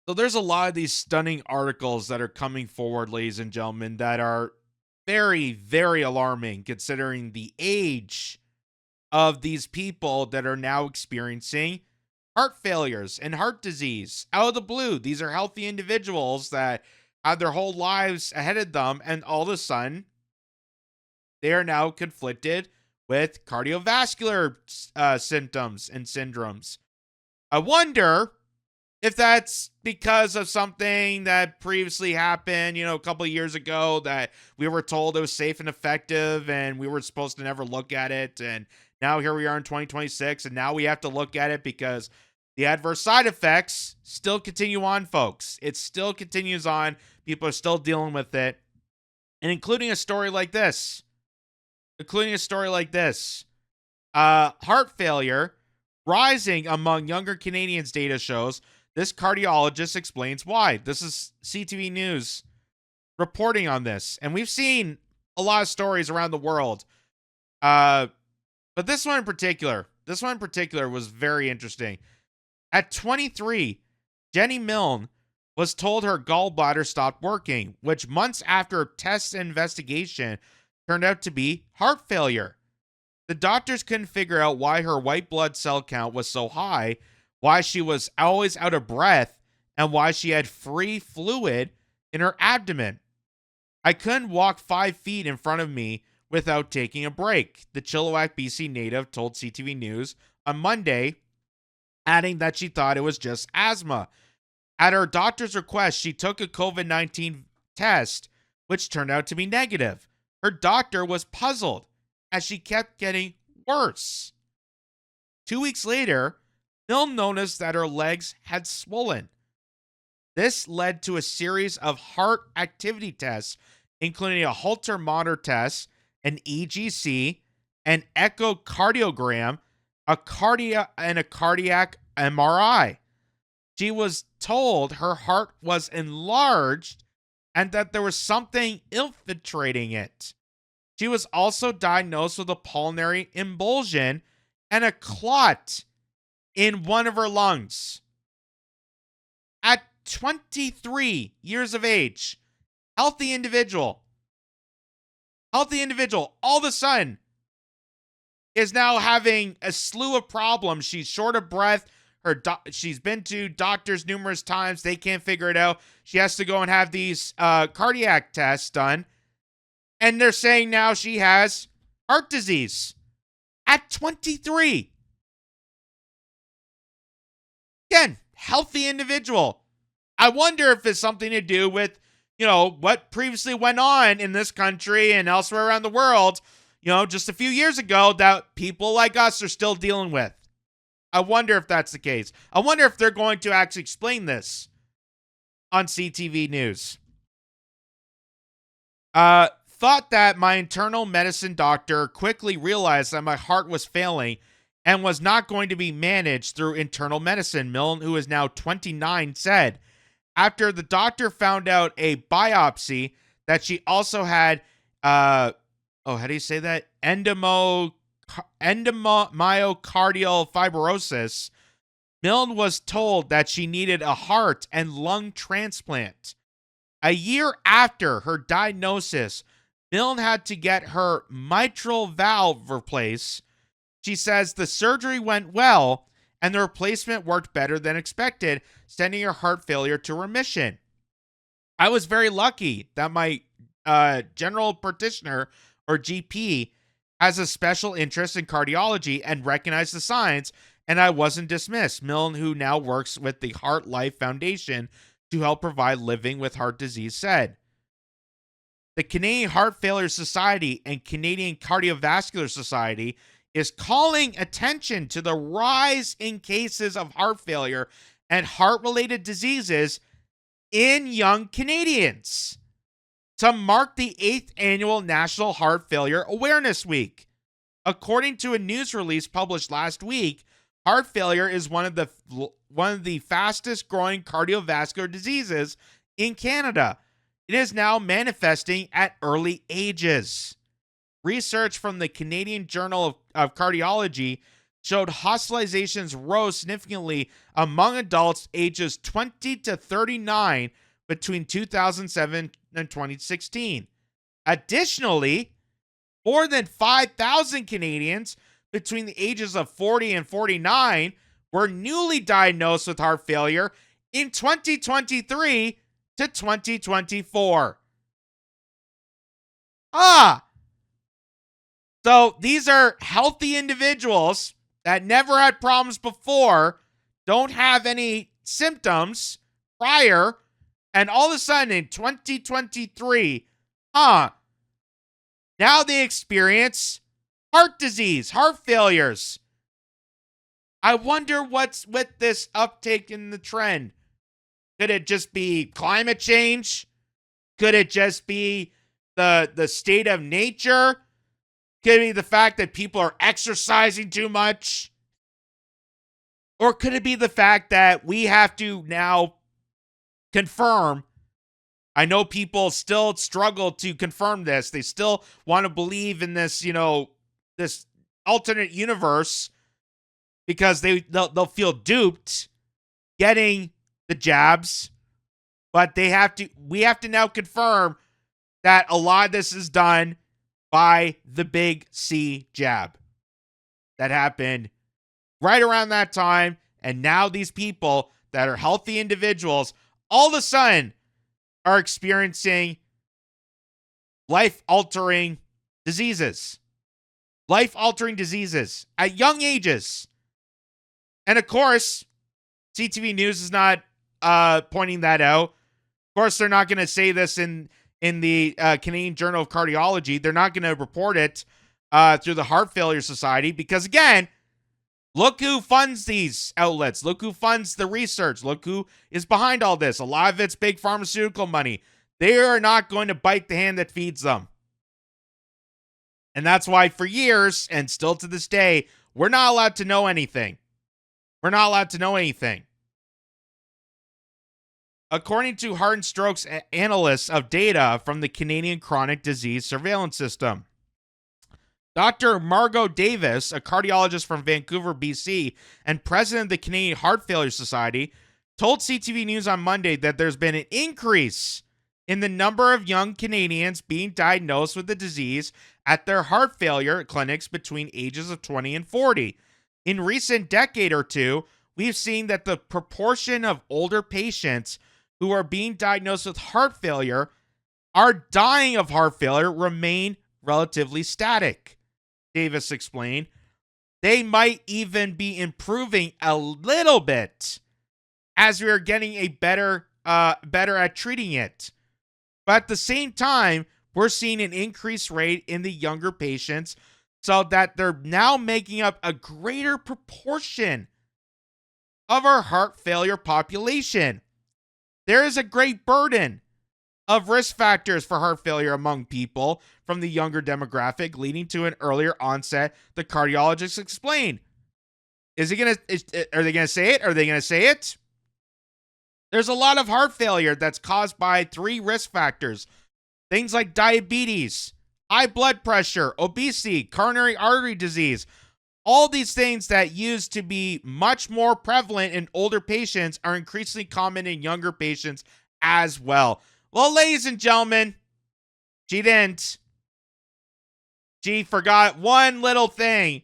So there's a lot of these stunning articles that are coming forward, ladies and gentlemen, that are very, very alarming considering the age of these people that are now experiencing heart failures and heart disease out of the blue. These are healthy individuals that had their whole lives ahead of them, and all of a sudden, they are now conflicted with cardiovascular symptoms and syndromes. I wonder if that's because of something that previously happened, a couple of years ago that we were told it was safe and effective and we were supposed to never look at it. And now here we are in 2026 and now we have to look at it because the adverse side effects still continue on, folks. It still continues on. People are still dealing with it. And including a story like this. Heart failure rising among younger Canadians, data shows. This cardiologist explains why. This is CTV News reporting on this. And we've seen a lot of stories around the world. But this one in particular was very interesting. At 23, Jenny Milne was told her gallbladder stopped working, which months after tests and investigation turned out to be heart failure. The doctors couldn't figure out why her white blood cell count was so high, why she was always out of breath, and why she had free fluid in her abdomen. I couldn't walk 5 feet in front of me without taking a break, the Chilliwack, BC native told CTV News on Monday, adding that she thought it was just asthma. At her doctor's request, she took a COVID-19 test, which turned out to be negative. Her doctor was puzzled as she kept getting worse. 2 weeks later, Milne noticed that her legs had swollen. This led to a series of heart activity tests, including a Holter monitor test, an EGC, an echocardiogram, a cardiac MRI. She was told her heart was enlarged and that there was something infiltrating it. She was also diagnosed with a pulmonary embolism and a clot in one of her lungs. At 23 years of age, healthy individual, all of a sudden is now having a slew of problems. She's short of breath. She's been to doctors numerous times. They can't figure it out. She has to go and have these cardiac tests done. And they're saying now she has heart disease at 23. Again, healthy individual. I wonder if it's something to do with, what previously went on in this country and elsewhere around the world, just a few years ago that people like us are still dealing with. I wonder if that's the case. I wonder if they're going to actually explain this on CTV News. Thought that my internal medicine doctor quickly realized that my heart was failing and was not going to be managed through internal medicine, Milne, who is now 29, said. After the doctor found out a biopsy that she also had, how do you say that? Endomyocardial fibrosis, Milne was told that she needed a heart and lung transplant. A year after her diagnosis, Milne had to get her mitral valve replaced. She says the surgery went well and the replacement worked better than expected, sending her heart failure to remission. I was very lucky that my general practitioner, or GP, has a special interest in cardiology and recognized the signs, and I wasn't dismissed. Milne, who now works with the Heart Life Foundation to help provide living with heart disease, said. The Canadian Heart Failure Society and Canadian Cardiovascular Society is calling attention to the rise in cases of heart failure and heart-related diseases in young Canadians to mark the 8th annual National Heart Failure Awareness Week. According to a news release published last week, heart failure is one of the fastest growing cardiovascular diseases in Canada. It is now manifesting at early ages. Research from the Canadian Journal of Cardiology showed hospitalizations rose significantly among adults ages 20 to 39 between 2007 and 2016. Additionally, more than 5,000 Canadians between the ages of 40 and 49 were newly diagnosed with heart failure in 2023 to 2024. So these are healthy individuals that never had problems before, don't have any symptoms prior, and all of a sudden in 2023, now they experience heart disease, heart failures. I wonder what's with this uptake in the trend. Could it just be climate change? Could it just be the state of nature? Could it be the fact that people are exercising too much? Or could it be the fact that we have to now confirm? I know people still struggle to confirm this. They still want to believe in this, this alternate universe because they'll feel duped getting the jabs. But we have to now confirm that a lot of this is done by the big C jab that happened right around that time. And now these people that are healthy individuals all of a sudden are experiencing life-altering diseases. Life-altering diseases at young ages. And of course, CTV News is not pointing that out. Of course, they're not going to say this in the Canadian Journal of Cardiology. They're not going to report it through the Heart Failure Society because, again, look who funds these outlets. Look who funds the research. Look who is behind all this. A lot of it's big pharmaceutical money. They are not going to bite the hand that feeds them. And that's why for years, and still to this day, we're not allowed to know anything. We're not allowed to know anything. According to Heart and Strokes analysts of data from the Canadian Chronic Disease Surveillance System, Dr. Margot Davis, a cardiologist from Vancouver, BC, and president of the Canadian Heart Failure Society, told CTV News on Monday that there's been an increase in the number of young Canadians being diagnosed with the disease at their heart failure clinics between ages of 20 and 40. In recent decade or two, we've seen that the proportion of older patients who are being diagnosed with heart failure are dying of heart failure remain relatively static, Davis explained. They might even be improving a little bit as we are getting a better at treating it. But at the same time, we're seeing an increased rate in the younger patients so that they're now making up a greater proportion of our heart failure population. There is a great burden of risk factors for heart failure among people from the younger demographic, leading to an earlier onset, the cardiologists explained. Are they going to say it? Are they going to say it? There's a lot of heart failure that's caused by 3 risk factors. Things like diabetes, high blood pressure, obesity, coronary artery disease. All these things that used to be much more prevalent in older patients are increasingly common in younger patients as well. Well, ladies and gentlemen, she didn't. She forgot one little thing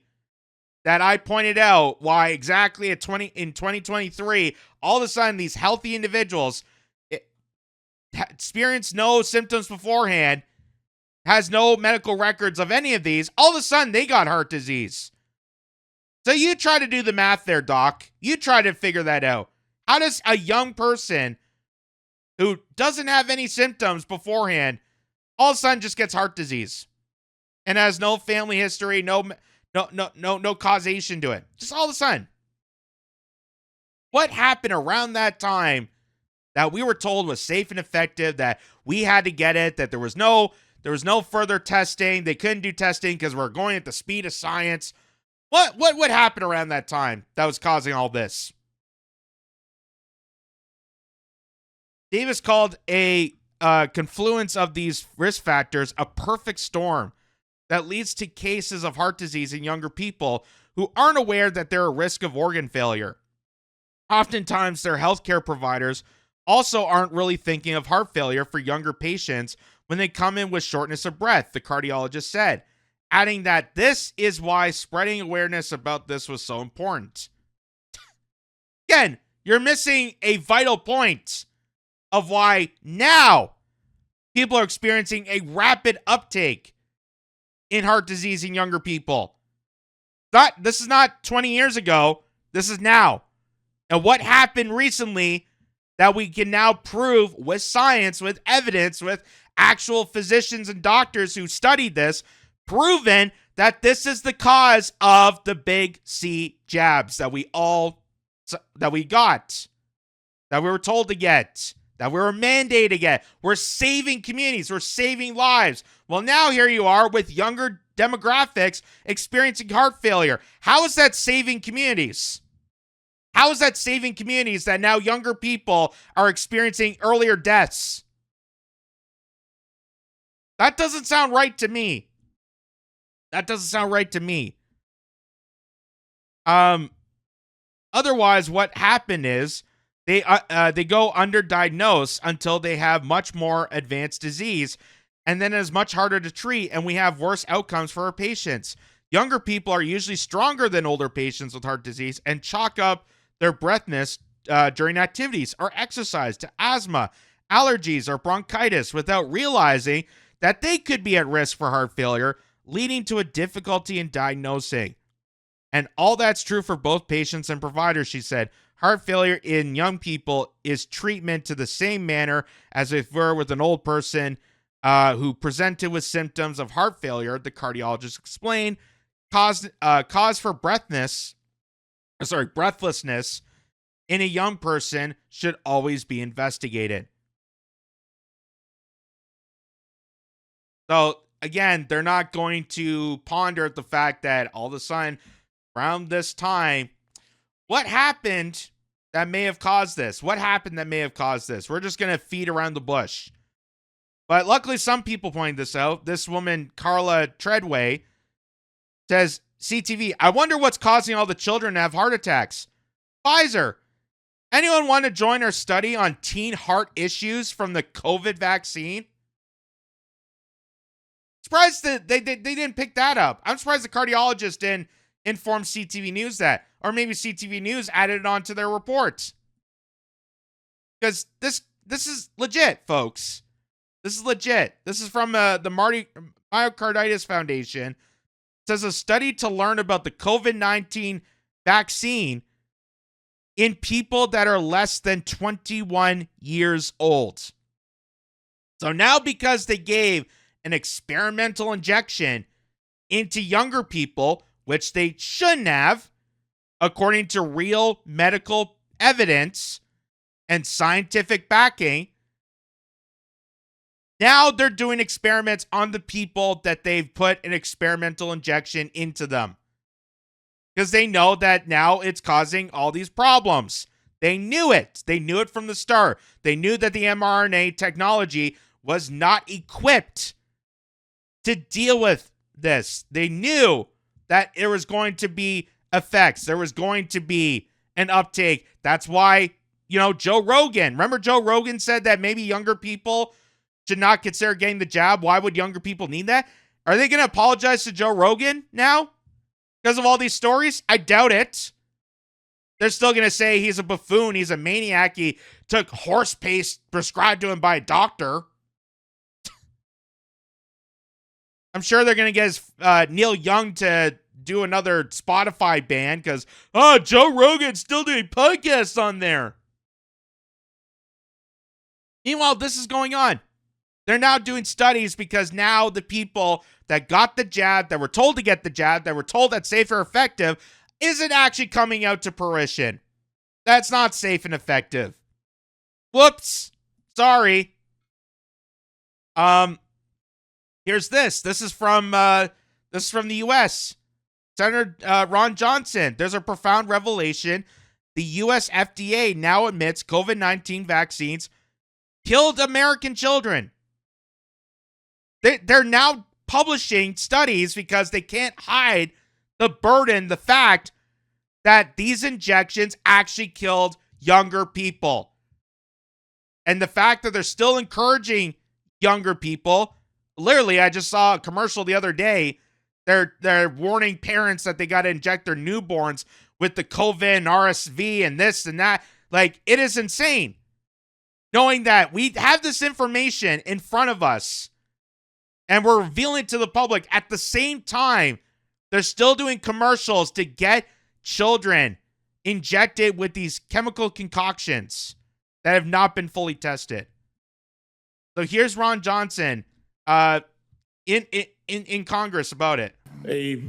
that I pointed out, why exactly in 2023, all of a sudden these healthy individuals experience no symptoms beforehand, has no medical records of any of these, all of a sudden they got heart disease. So you try to do the math there, Doc. You try to figure that out. How does a young person who doesn't have any symptoms beforehand all of a sudden just gets heart disease and has no family history, no causation to it? Just all of a sudden. What happened around that time that we were told was safe and effective, that we had to get it, that there was no further testing, they couldn't do testing because we're going at the speed of science? What happened around that time that was causing all this? Davis called a confluence of these risk factors a perfect storm that leads to cases of heart disease in younger people who aren't aware that they're at risk of organ failure. Oftentimes, their healthcare providers also aren't really thinking of heart failure for younger patients when they come in with shortness of breath, the cardiologist said, adding that this is why spreading awareness about this was so important. Again, you're missing a vital point of why now people are experiencing a rapid uptake in heart disease in younger people. This is not 20 years ago. This is now. And what happened recently that we can now prove with science, with evidence, with actual physicians and doctors who studied this, proven that this is the cause of the big C jabs that we got, that we were told to get, that we were mandated to get. We're saving communities. We're saving lives. Well, now here you are with younger demographics experiencing heart failure. How is that saving communities? How is that saving communities that now younger people are experiencing earlier deaths? That doesn't sound right to me. That doesn't sound right to me. Otherwise, what happened is they go underdiagnosed until they have much more advanced disease, and then it's much harder to treat, and we have worse outcomes for our patients. Younger people are usually stronger than older patients with heart disease and chalk up their breathness during activities or exercise to asthma, allergies, or bronchitis without realizing that they could be at risk for heart failure, leading to a difficulty in diagnosing. And all that's true for both patients and providers, she said. Heart failure in young people is treatment to the same manner as if we're with an old person who presented with symptoms of heart failure, the cardiologist explained. Cause for breathlessness in a young person should always be investigated. So, again, they're not going to ponder the fact that all of a sudden, around this time, what happened that may have caused this? What happened that may have caused this? We're just going to feed around the bush. But luckily, some people pointed this out. This woman, Carla Treadway, says, CTV, I wonder what's causing all the children to have heart attacks. Pfizer, anyone want to join our study on teen heart issues from the COVID vaccine? Surprised that they didn't pick that up. I'm surprised the cardiologist didn't inform CTV News that. Or maybe CTV News added it onto their reports. Because this is legit, folks. This is legit. This is from the Myocarditis Foundation. It says a study to learn about the COVID-19 vaccine in people that are less than 21 years old. So now because they gave an experimental injection into younger people, which they shouldn't have, according to real medical evidence and scientific backing, now they're doing experiments on the people that they've put an experimental injection into them. Because they know that now it's causing all these problems. They knew it. They knew it from the start. They knew that the mRNA technology was not equipped to deal with this. They knew that there was going to be effects. There was going to be an uptake. That's why, Joe Rogan. Remember Joe Rogan said that maybe younger people should not consider getting the jab. Why would younger people need that? Are they going to apologize to Joe Rogan now because of all these stories? I doubt it. They're still going to say he's a buffoon. He's a maniac. He took horse paste prescribed to him by a doctor. I'm sure they're going to get Neil Young to do another Spotify ban because, Joe Rogan's still doing podcasts on there. Meanwhile, this is going on. They're now doing studies because now the people that got the jab, that were told to get the jab, that were told that's safe or effective, isn't actually coming out to fruition. That's not safe and effective. Whoops. Sorry. Here's this. This is from the U.S. Senator Ron Johnson. There's a profound revelation. The U.S. FDA now admits COVID-19 vaccines killed American children. They're now publishing studies because they can't hide the burden, the fact that these injections actually killed younger people. And the fact that they're still encouraging younger people. Literally, I just saw a commercial the other day. They're warning parents that they got to inject their newborns with the COVID and RSV and this and that. Like, it is insane. Knowing that we have this information in front of us and we're revealing it to the public at the same time, they're still doing commercials to get children injected with these chemical concoctions that have not been fully tested. So here's Ron Johnson in Congress about it. A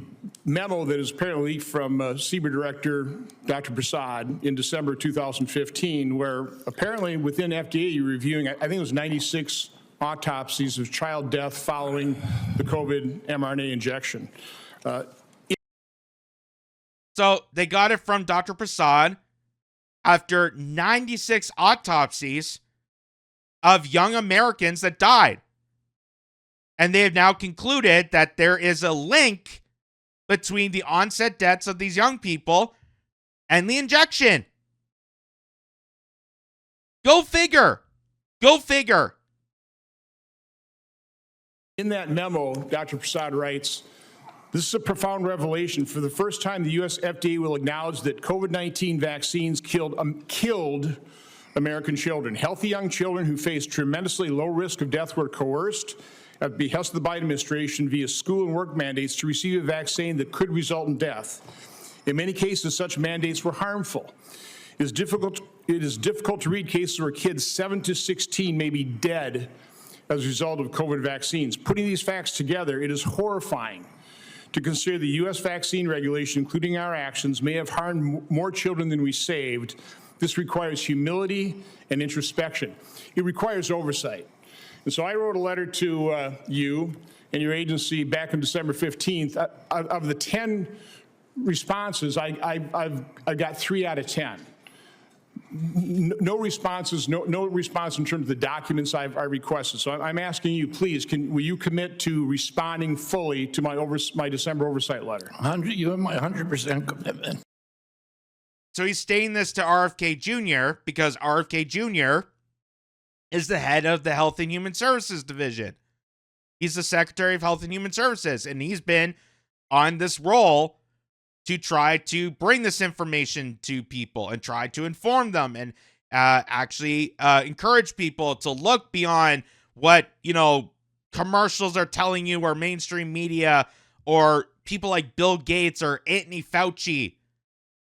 memo that is apparently leaked from CBER Director Dr. Prasad in December 2015, where apparently within FDA you're reviewing, I think it was 96 autopsies of child death following the COVID mRNA injection. So they got it from Dr. Prasad after 96 autopsies of young Americans that died. And they have now concluded that there is a link between the onset deaths of these young people and the injection. Go figure. Go figure. In that memo, Dr. Prasad writes, "This is a profound revelation. For the first time, the U.S. FDA will acknowledge that COVID-19 vaccines killed American children. Healthy young children who faced tremendously low risk of death were coerced at the behest of the Biden administration via school and work mandates to receive a vaccine that could result in death. In many cases, such mandates were harmful. It is difficult to read cases where kids 7 to 16 may be dead as a result of COVID vaccines. Putting these facts together, it is horrifying to consider the U.S. vaccine regulation, including our actions, may have harmed more children than we saved. This requires humility and introspection. It requires oversight." And so I wrote a letter to you and your agency back on December 15th. Of the 10 responses, I got 3 out of 10. No responses, no response in terms of the documents I requested. So I'm asking you, please, will you commit to responding fully to my December oversight letter? You have my 100% commitment. So he's stating this to RFK Jr. because RFK Jr. is the head of the Health and Human Services Division. He's the Secretary of Health and Human Services, and he's been on this role to try to bring this information to people and try to inform them and actually encourage people to look beyond what, commercials are telling you or mainstream media or people like Bill Gates or Anthony Fauci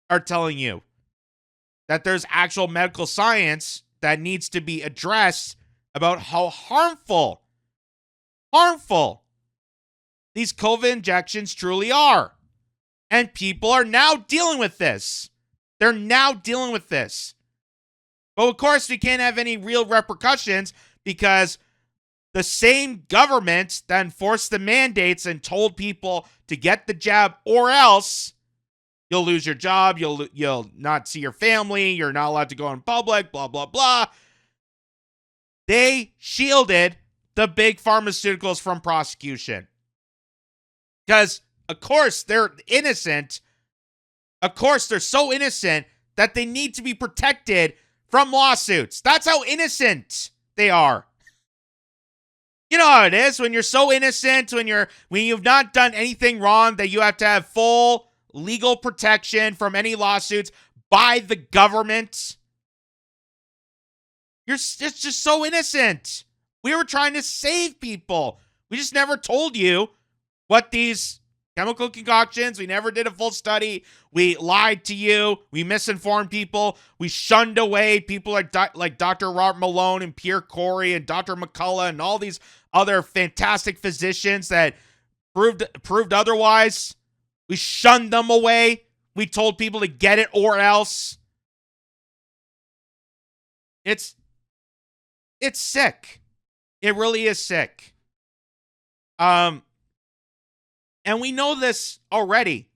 are telling you. That there's actual medical science that needs to be addressed about how harmful these COVID injections truly are. And people are now dealing with this. They're now dealing with this. But of course, we can't have any real repercussions because the same government that enforced the mandates and told people to get the jab or else you'll lose your job, you'll not see your family, you're not allowed to go in public, blah, blah, blah. They shielded the big pharmaceuticals from prosecution. Because, of course, they're innocent. Of course, they're so innocent that they need to be protected from lawsuits. That's how innocent they are. You know how it is when you're so innocent, when you've not done anything wrong, that you have to have full legal protection from any lawsuits by the government. It's just so innocent. We were trying to save people. We just never told you what these chemical concoctions, we never did a full study. We lied to you. We misinformed people. We shunned away people like Dr. Robert Malone and Pierre Corey and Dr. McCullough and all these other fantastic physicians that proved otherwise. We shunned them away. We told people to get it or else. It's sick. It really is sick. And we know this already.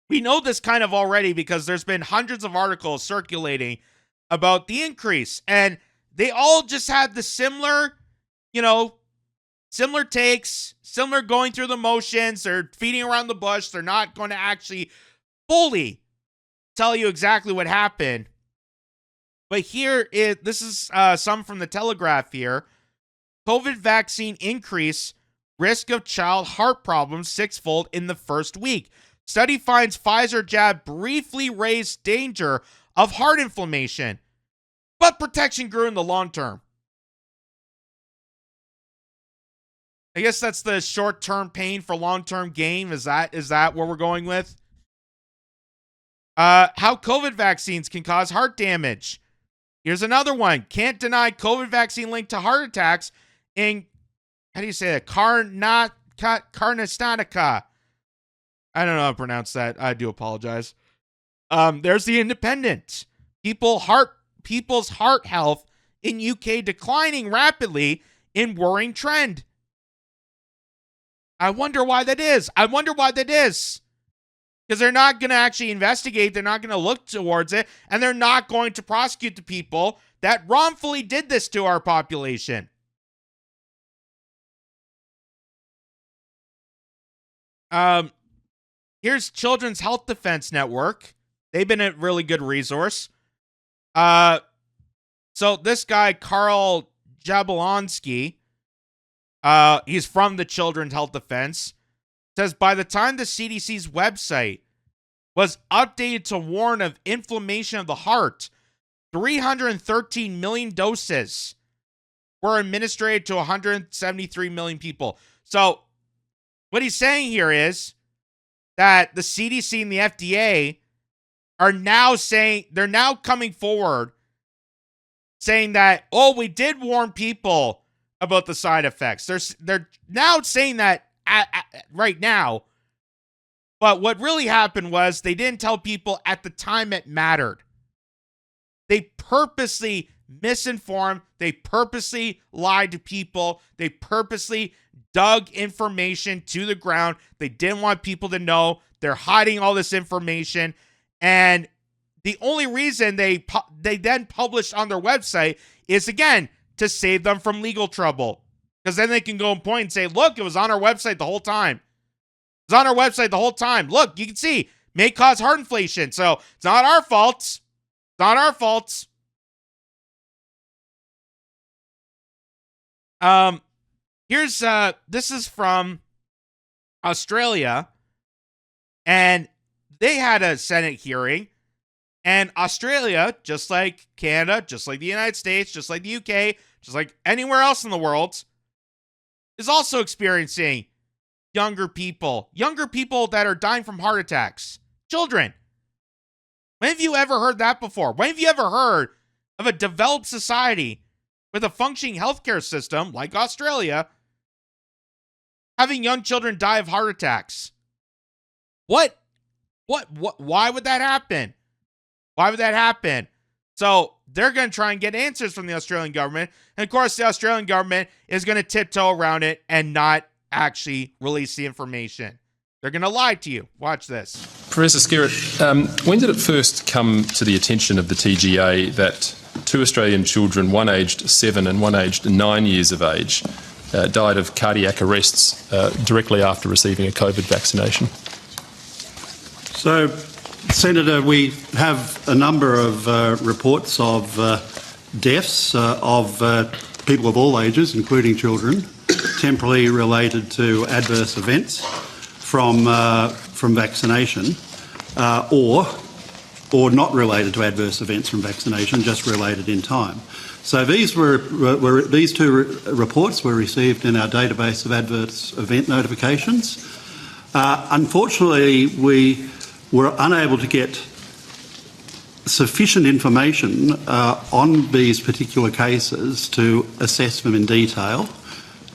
We know this kind of already because there's been hundreds of articles circulating about the increase. And they all just had the similar similar takes, similar going through the motions. They're feeding around the bush. They're not going to actually fully tell you exactly what happened. But this is some from the Telegraph here. COVID vaccine increase risk of child heart problems sixfold in the first week. Study finds Pfizer jab briefly raised danger of heart inflammation, but protection grew in the long term. I guess that's the short-term pain for long-term gain. Is that what we're going with? How COVID vaccines can cause heart damage. Here's another one. Can't deny COVID vaccine linked to heart attacks in, how do you say that? Karnataka. I don't know how to pronounce that. I do apologize. There's the Independent. People's heart health in UK declining rapidly in worrying trend. I wonder why that is. Because they're not going to actually investigate. They're not going to look towards it. And they're not going to prosecute the people that wrongfully did this to our population. Here's Children's Health Defense Network. They've been a really good resource. So this guy, Karl Jablonski, he's from the Children's Health Defense, says by the time the CDC's website was updated to warn of inflammation of the heart, 313 million doses were administered to 173 million people. So what he's saying here is that the CDC and the FDA are now saying, they're now coming forward saying that, oh, we did warn people about the side effects. They're now saying that right now. But what really happened was they didn't tell people at the time it mattered. They purposely misinformed. They purposely lied to people. They purposely dug information to the ground. They didn't want people to know. They're hiding all this information. And the only reason they then published on their website is, again, to save them from legal trouble. Because then they can go and point and say, look, it was on our website the whole time. It was on our website the whole time. Look, you can see, may cause heart inflation. So it's not our fault. It's not our fault. This is from Australia. And they had a Senate hearing. And Australia, just like Canada, just like the United States, just like the UK, just like anywhere else in the world, is also experiencing younger people that are dying from heart attacks. Children. When have you ever heard that before? When have you ever heard of a developed society with a functioning healthcare system like Australia having young children die of heart attacks? Why would that happen? Why would that happen? So they're going to try and get answers from the Australian government. And of course, the Australian government is going to tiptoe around it and not actually release the information. They're going to lie to you. Watch this. Professor Skerritt, when did it first come to the attention of the TGA that 2 Australian children, one aged 7 and one aged 9 years of age, died of cardiac arrests directly after receiving a COVID vaccination? So, Senator, we have a number of reports of deaths of people of all ages, including children, temporally related to adverse events from vaccination, or not related to adverse events from vaccination, just related in time. So these two reports were received in our database of adverse event notifications. Unfortunately, we were unable to get sufficient information on these particular cases to assess them in detail,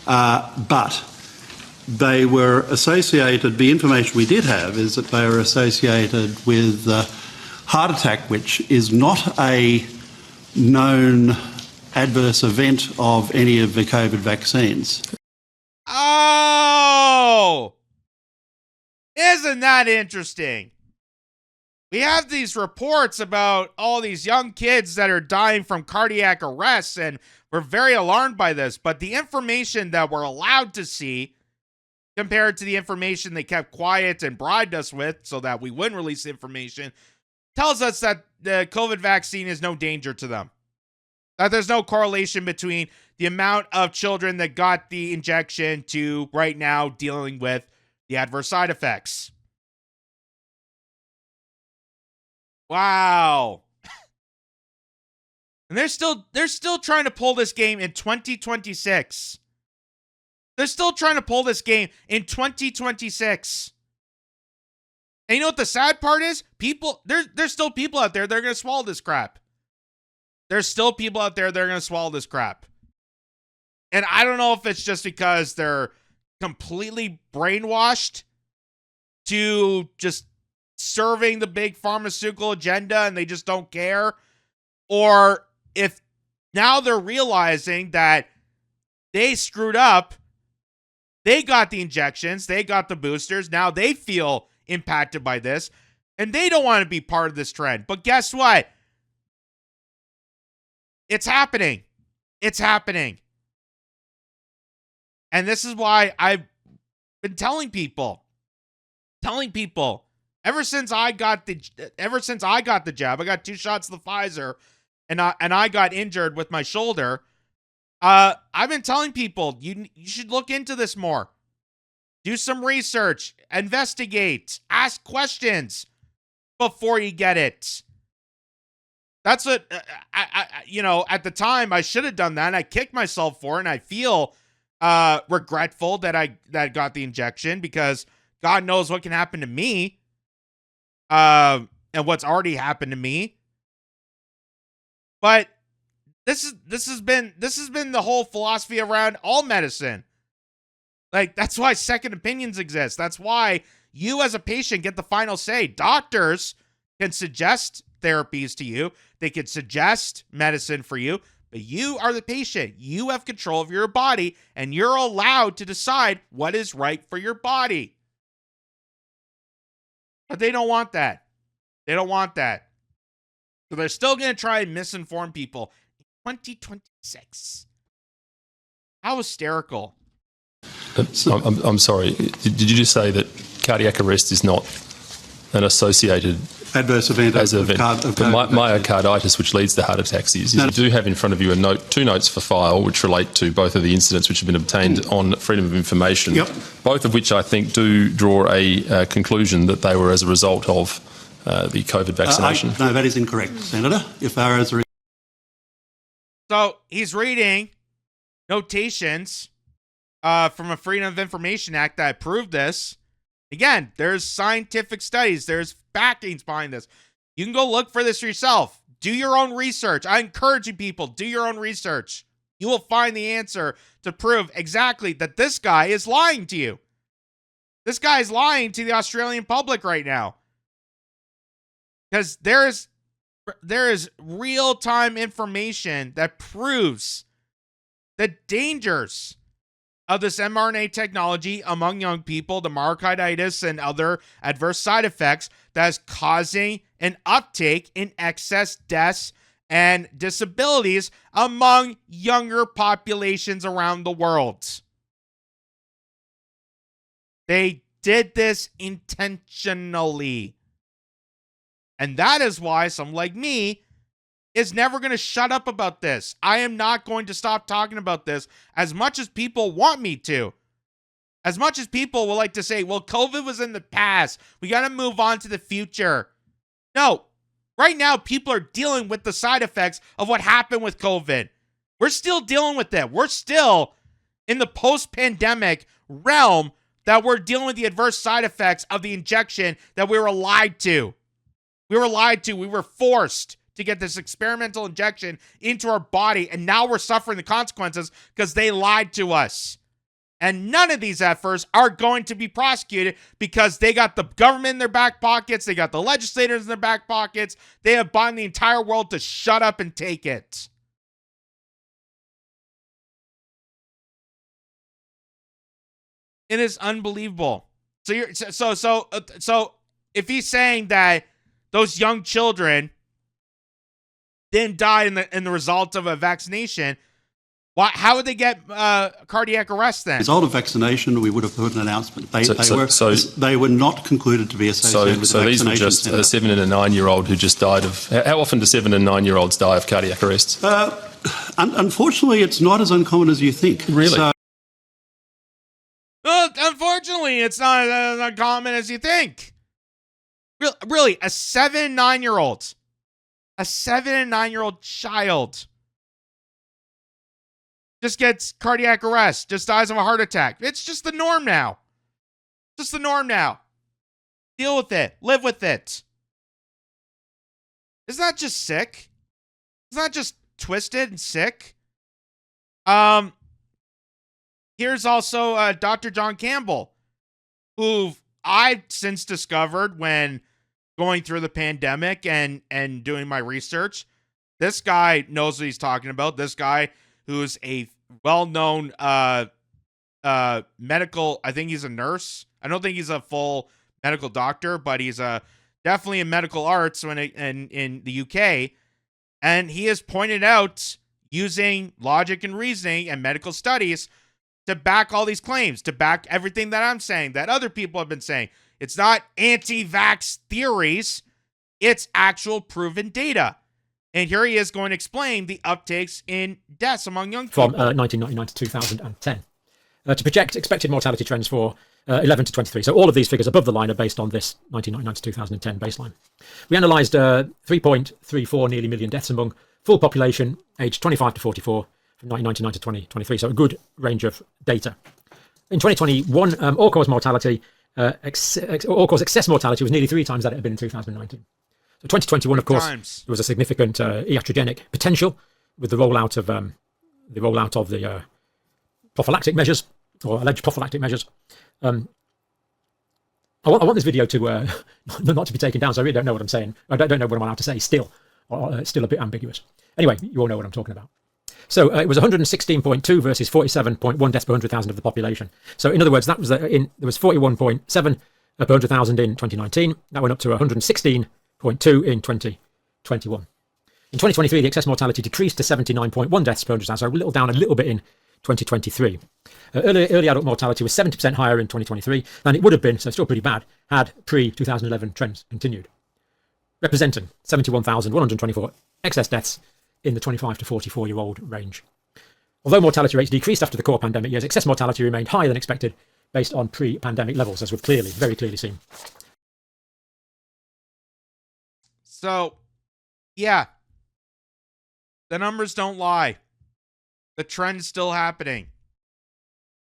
but they were associated, the information we did have is that they were associated with heart attack, which is not a known adverse event of any of the COVID vaccines. Oh! Isn't that interesting? We have these reports about all these young kids that are dying from cardiac arrests, and we're very alarmed by this. But the information that we're allowed to see compared to the information they kept quiet and bribed us with so that we wouldn't release the information tells us that the COVID vaccine is no danger to them. That there's no correlation between the amount of children that got the injection to right now dealing with the adverse side effects. Wow. And they're still trying to pull this game in 2026. They're still trying to pull this game in 2026. And you know what the sad part is? There's still people out there that are going to swallow this crap. There's still people out there that are going to swallow this crap. And I don't know if it's just because they're completely brainwashed to just serving the big pharmaceutical agenda and they just don't care, or if now they're realizing that they screwed up, they got the injections, they got the boosters, now they feel impacted by this, and they don't want to be part of this trend. But guess what? It's happening. It's happening. And this is why I've been telling people, ever since I got the jab, I got 2 shots of the Pfizer, and I got injured with my shoulder. I've been telling people you should look into this more. Do some research, investigate, ask questions before you get it. That's what at the time I should have done that. And I kicked myself for it, and I feel regretful that I got the injection, because God knows what can happen to me. And what's already happened to me. But this has been the whole philosophy around all medicine. Like, that's why second opinions exist. That's why you as a patient get the final say. Doctors can suggest therapies to you. They can suggest medicine for you, but you are the patient. You have control of your body, and you're allowed to decide what is right for your body. But they don't want that. They don't want that. So they're still going to try and misinform people in 2026. How hysterical. I'm sorry. Did you just say that cardiac arrest is not an associated adverse event as of myocarditis, which leads to heart attacks? You do have in front of you two notes for file, which relate to both of the incidents which have been obtained on freedom of information. Yep. Both of which I think do draw a conclusion that they were as a result of the COVID vaccination. No, that is incorrect, Senator. If they are as a So he's reading notations from a Freedom of Information Act that proved this. Again, there's scientific studies. There's backings behind this. You can go look for this yourself. Do your own research. I encourage you people, do your own research. You will find the answer to prove exactly that this guy is lying to you. This guy is lying to the Australian public right now. Because there is real-time information that proves the dangers of this mRNA technology among young people, the myocarditis and other adverse side effects that is causing an uptake in excess deaths and disabilities among younger populations around the world. They did this intentionally. And that is why someone like me is never going to shut up about this. I am not going to stop talking about this as much as people want me to. As much as people will like to say, well, COVID was in the past. We got to move on to the future. No. Right now, people are dealing with the side effects of what happened with COVID. We're still dealing with that. We're still in the post-pandemic realm that we're dealing with the adverse side effects of the injection that we were lied to. We were lied to. We were forced to get this experimental injection into our body, and now we're suffering the consequences because they lied to us. And none of these efforts are going to be prosecuted because they got the government in their back pockets, they got the legislators in their back pockets, they have bought the entire world to shut up and take it. It is unbelievable. So if he's saying that those young children then died in the result of a vaccination, how would they get cardiac arrest then? As result of vaccination, we would have put an announcement. They were not concluded to be associated with the vaccination. So these were just a 7 and a 9-year-old who just died of... How often do 7 and 9-year-olds die of cardiac arrests? Unfortunately, it's not as uncommon as you think. Really? Well, unfortunately, it's not as uncommon as you think. Really, a 7 and 9-year-old. A 7 and 9-year-old child just gets cardiac arrest, just dies of a heart attack. It's just the norm now. Just the norm now. Deal with it. Live with it. Isn't that just sick? Isn't that just twisted and sick? Here's also Dr. John Campbell, who I've since discovered when going through the pandemic and doing my research. This guy knows what he's talking about. This guy who's a well-known medical, I think he's a nurse. I don't think he's a full medical doctor, but he's definitely in medical arts in the UK. And he has pointed out, using logic and reasoning and medical studies, to back all these claims, to back everything that I'm saying, that other people have been saying. It's not anti-vax theories. It's actual proven data. And here he is going to explain the uptakes in deaths among young people. From 1999 to 2010. To project expected mortality trends for 11 to 23. So all of these figures above the line are based on this 1999 to 2010 baseline. We analysed 3.34 nearly million deaths among full population aged 25 to 44 from 1999 to 2023. So a good range of data. In 2021, all-cause mortality, all-cause excess mortality was nearly 3 times that it had been in 2019. So 2021, of course, there was a significant iatrogenic potential with the rollout of the prophylactic measures, or alleged prophylactic measures. I want this video to not to be taken down, so I really don't know what I'm saying. I don't know what I'm allowed to say still. It's still a bit ambiguous. Anyway, you all know what I'm talking about. So it was 116.2 versus 47.1 deaths per 100,000 of the population. So in other words, that was there was 41.7 per 100,000 in 2019. That went up to 116.2 in 2021. In 2023, the excess mortality decreased to 79.1 deaths per 100,000, so a little down a little bit in 2023. Early adult mortality was 70% higher in 2023 than it would have been, so still pretty bad, had pre-2011 trends continued, representing 71,124 excess deaths in the 25 to 44-year-old range. Although mortality rates decreased after the core pandemic years, excess mortality remained higher than expected based on pre-pandemic levels, as we've very clearly seen. So, yeah, the numbers don't lie. The trend's still happening.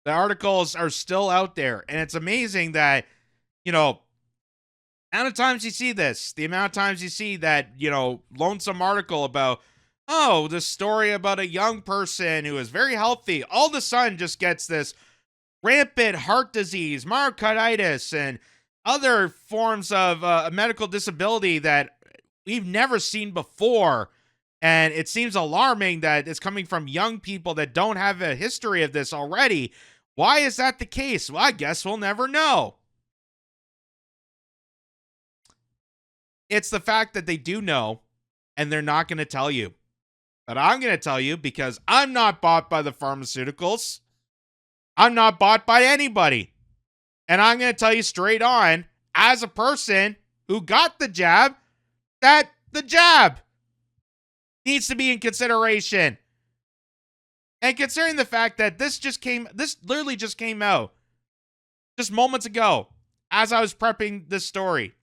The articles are still out there. And it's amazing that, the amount of times you see this, the amount of times you see that, lonesome article about, this story about a young person who is very healthy, all of a sudden just gets this rampant heart disease, myocarditis, and other forms of medical disability that we've never seen before. And it seems alarming that it's coming from young people that don't have a history of this already. Why is that the case? Well, I guess we'll never know. It's the fact that they do know, and they're not going to tell you. But I'm going to tell you because I'm not bought by the pharmaceuticals. I'm not bought by anybody. And I'm going to tell you straight on, as a person who got the jab, that the jab needs to be in consideration. And considering the fact that this literally just came out just moments ago as I was prepping this story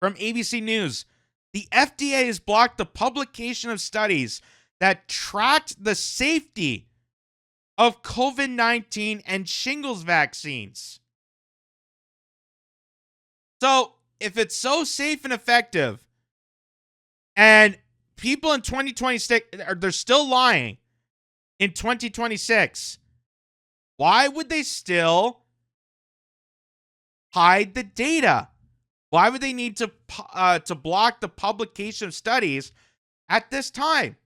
from ABC News, the FDA has blocked the publication of studies that tracked the safety of COVID-19 and shingles vaccines. So, if it's so safe and effective, and people in 2026, they're still lying in 2026, why would they still hide the data? Why would they need to block the publication of studies at this time?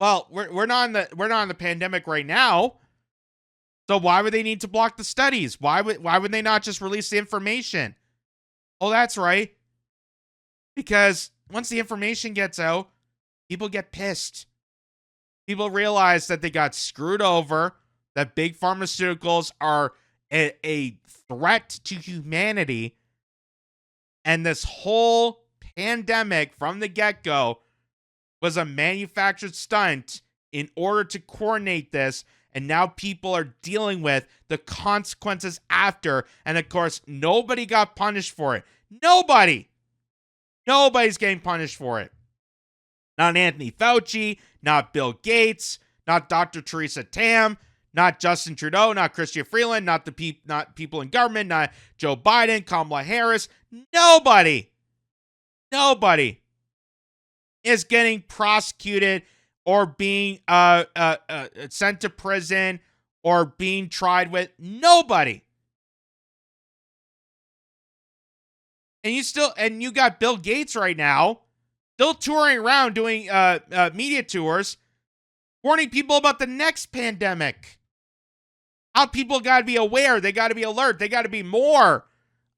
Well, we're not in the pandemic right now, so why would they need to block the studies? Why would they not just release the information? Oh, that's right. Because once the information gets out, people get pissed. People realize that they got screwed over, that big pharmaceuticals are a threat to humanity, and this whole pandemic from the get-go was a manufactured stunt in order to coordinate this, and now people are dealing with the consequences after, and of course, nobody got punished for it. Nobody! Nobody's getting punished for it. Not Anthony Fauci, not Bill Gates, not Dr. Theresa Tam, not Justin Trudeau, not Chrystia Freeland, not people in government, not Joe Biden, Kamala Harris. Nobody is getting prosecuted or being sent to prison or being tried with. Nobody. And you got Bill Gates right now still touring around doing media tours, warning people about the next pandemic. How people got to be aware, they got to be alert, they got to be more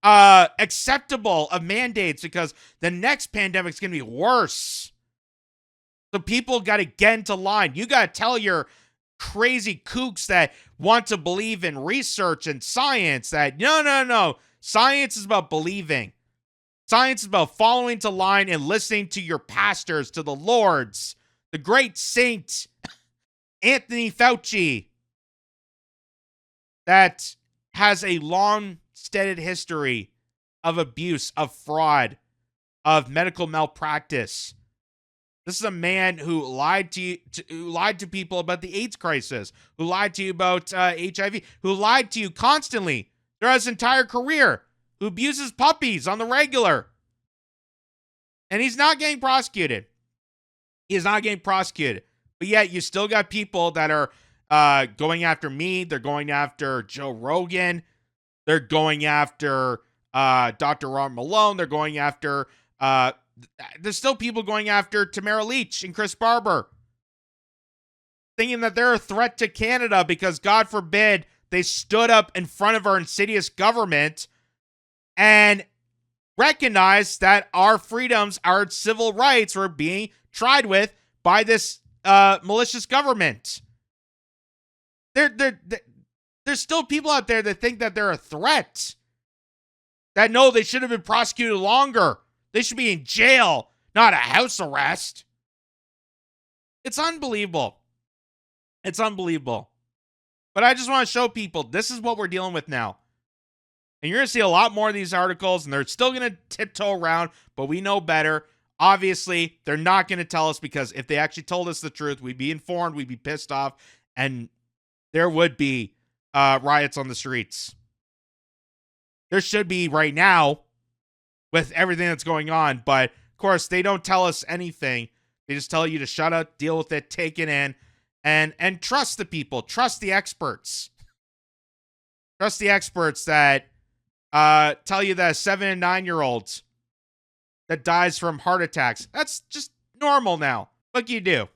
acceptable of mandates because the next pandemic is going to be worse. So people got to get into line. You got to tell your crazy kooks that want to believe in research and science that no. Science is about believing. Science is about following to line and listening to your pastors, to the lords, the great saint Anthony Fauci, that has a long-standing history of abuse, of fraud, of medical malpractice. This is a man who lied to people about the AIDS crisis, who lied to you about HIV, who lied to you constantly throughout his entire career, who abuses puppies on the regular. And he's not getting prosecuted. He is not getting prosecuted. But yet you still got people that are going after me. They're going after Joe Rogan. They're going after Dr. Ron Malone. They're going after... there's still people going after Tamara Leach and Chris Barber, thinking that they're a threat to Canada because, God forbid, they stood up in front of our insidious government and recognized that our freedoms, our civil rights were being tried with by this malicious government. There's still people out there that think that they're a threat, that no, they should have been prosecuted longer. They should be in jail, not a house arrest. It's unbelievable. It's unbelievable. But I just want to show people this is what we're dealing with now. And you're going to see a lot more of these articles, and they're still going to tiptoe around, but we know better. Obviously, they're not going to tell us, because if they actually told us the truth, we'd be informed, we'd be pissed off, and there would be riots on the streets. There should be right now with everything that's going on, but of course, they don't tell us anything. They just tell you to shut up, deal with it, take it in, and trust the people, trust the experts. Trust the experts that tell you that a 7 and 9-year-old that dies from heart attacks, that's just normal now. What can you do?